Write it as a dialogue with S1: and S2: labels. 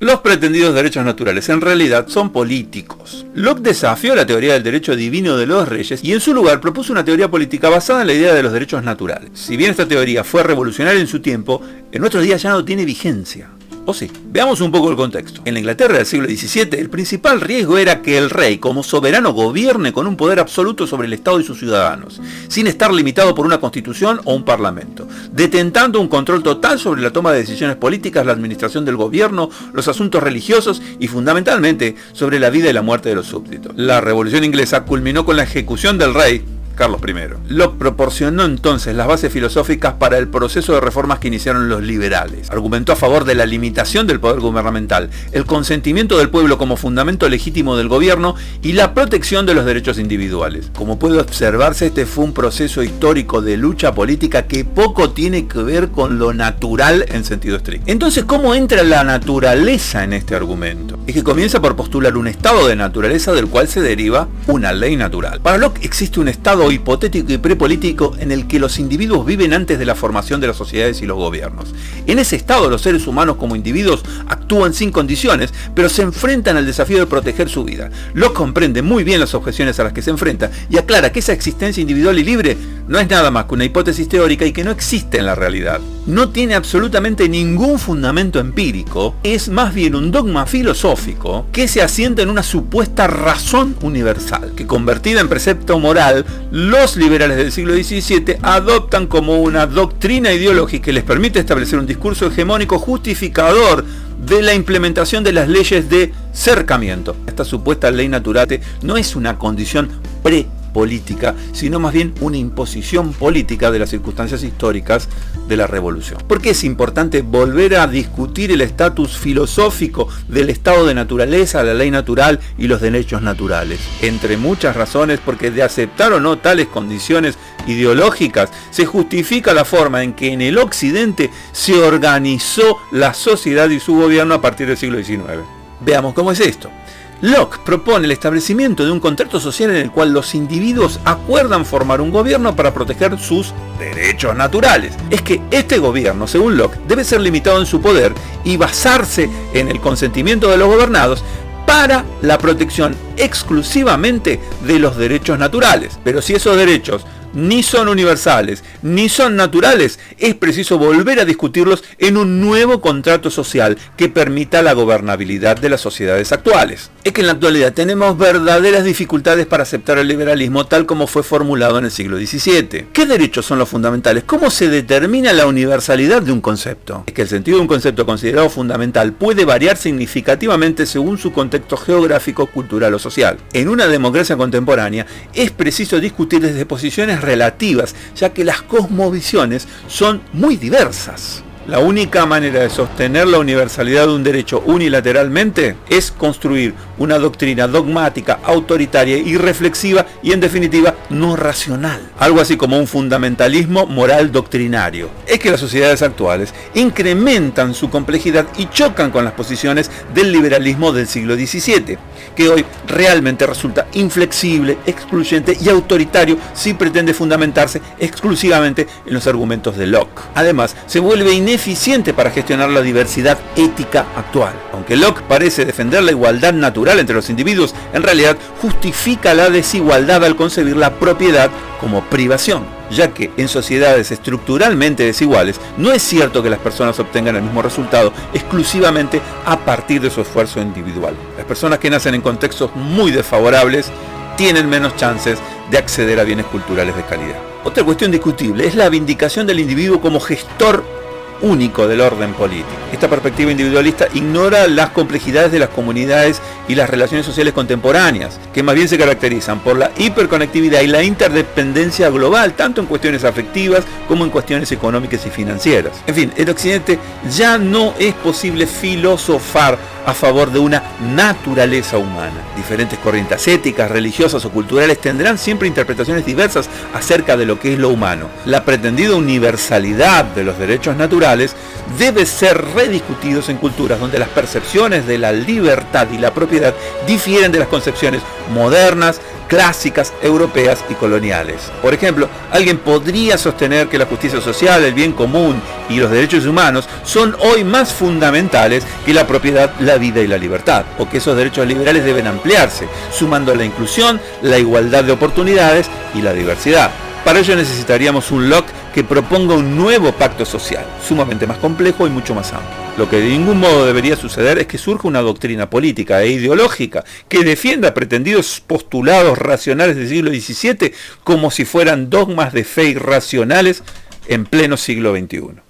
S1: Los pretendidos derechos naturales en realidad son políticos. Locke desafió la teoría del derecho divino de los reyes y en su lugar propuso una teoría política basada en la idea de los derechos naturales. Si bien esta teoría fue revolucionaria en su tiempo, en nuestros días ya no tiene vigencia. ¿O sí? Veamos un poco el contexto. En la Inglaterra del siglo XVII, el principal riesgo era que el rey, como soberano, gobierne con un poder absoluto sobre el Estado y sus ciudadanos, sin estar limitado por una constitución o un parlamento, detentando un control total sobre la toma de decisiones políticas, la administración del gobierno, los asuntos religiosos y fundamentalmente sobre la vida y la muerte de los súbditos. La Revolución Inglesa culminó con la ejecución del rey Carlos I. Locke proporcionó entonces las bases filosóficas para el proceso de reformas que iniciaron los liberales. Argumentó a favor de la limitación del poder gubernamental, el consentimiento del pueblo como fundamento legítimo del gobierno y la protección de los derechos individuales. Como puede observarse, este fue un proceso histórico de lucha política que poco tiene que ver con lo natural en sentido estricto. Entonces, ¿cómo entra la naturaleza en este argumento? Es que comienza por postular un estado de naturaleza del cual se deriva una ley natural. Para Locke existe un estado hipotético y prepolítico en el que los individuos viven antes de la formación de las sociedades y los gobiernos. En ese estado, los seres humanos como individuos actúan sin condiciones, pero se enfrentan al desafío de proteger su vida. Locke comprende muy bien las objeciones a las que se enfrenta y aclara que esa existencia individual y libre no es nada más que una hipótesis teórica y que no existe en la realidad. No tiene absolutamente ningún fundamento empírico, es más bien un dogma filosófico que se asienta en una supuesta razón universal, que convertida en precepto moral, los liberales del siglo XVII adoptan como una doctrina ideológica que les permite establecer un discurso hegemónico justificador de la implementación de las leyes de cercamiento. Esta supuesta ley natural no es una condición política, sino más bien una imposición política de las circunstancias históricas de la revolución. ¿Por qué es importante volver a discutir el estatus filosófico del estado de naturaleza, la ley natural y los derechos naturales? Entre muchas razones, porque de aceptar o no tales condiciones ideológicas se justifica la forma en que en el occidente se organizó la sociedad y su gobierno a partir del siglo XIX. Veamos cómo es esto. Locke propone el establecimiento de un contrato social en el cual los individuos acuerdan formar un gobierno para proteger sus derechos naturales. Es que este gobierno, según Locke, debe ser limitado en su poder y basarse en el consentimiento de los gobernados para la protección exclusivamente de los derechos naturales. Pero si esos derechos ni son universales, ni son naturales, es preciso volver a discutirlos en un nuevo contrato social que permita la gobernabilidad de las sociedades actuales. Es que en la actualidad tenemos verdaderas dificultades para aceptar el liberalismo tal como fue formulado en el siglo XVII. ¿Qué derechos son los fundamentales? ¿Cómo se determina la universalidad de un concepto? Es que el sentido de un concepto considerado fundamental puede variar significativamente según su contexto geográfico, cultural o social. En una democracia contemporánea es preciso discutir desde posiciones relativas, ya que las cosmovisiones son muy diversas. La única manera de sostener la universalidad de un derecho unilateralmente es construir una doctrina dogmática, autoritaria, irreflexiva y, en definitiva, no racional. Algo así como un fundamentalismo moral doctrinario. Es que las sociedades actuales incrementan su complejidad y chocan con las posiciones del liberalismo del siglo XVII, que hoy realmente resulta inflexible, excluyente y autoritario si pretende fundamentarse exclusivamente en los argumentos de Locke. Además, se vuelve ineficiente para gestionar la diversidad ética actual. Aunque Locke parece defender la igualdad natural entre los individuos, en realidad justifica la desigualdad al concebir la propiedad como privación, ya que en sociedades estructuralmente desiguales no es cierto que las personas obtengan el mismo resultado exclusivamente a partir de su esfuerzo individual. Las personas que nacen en contextos muy desfavorables tienen menos chances de acceder a bienes culturales de calidad. Otra cuestión discutible es la vindicación del individuo como gestor único del orden político. Esta perspectiva individualista ignora las complejidades de las comunidades y las relaciones sociales contemporáneas, que más bien se caracterizan por la hiperconectividad y la interdependencia global, tanto en cuestiones afectivas como en cuestiones económicas y financieras. En fin, en Occidente ya no es posible filosofar a favor de una naturaleza humana. Diferentes corrientes éticas, religiosas o culturales tendrán siempre interpretaciones diversas acerca de lo que es lo humano. La pretendida universalidad de los derechos naturales debe ser rediscutidos en culturas donde las percepciones de la libertad y la propiedad difieren de las concepciones modernas clásicas, europeas y coloniales. Por ejemplo, alguien podría sostener que la justicia social, el bien común y los derechos humanos son hoy más fundamentales que la propiedad, la vida y la libertad, o que esos derechos liberales deben ampliarse, sumando la inclusión, la igualdad de oportunidades y la diversidad. Para ello necesitaríamos un Locke que proponga un nuevo pacto social, sumamente más complejo y mucho más amplio. Lo que de ningún modo debería suceder es que surja una doctrina política e ideológica que defienda pretendidos postulados racionales del siglo XVII como si fueran dogmas de fe irracionales en pleno siglo XXI.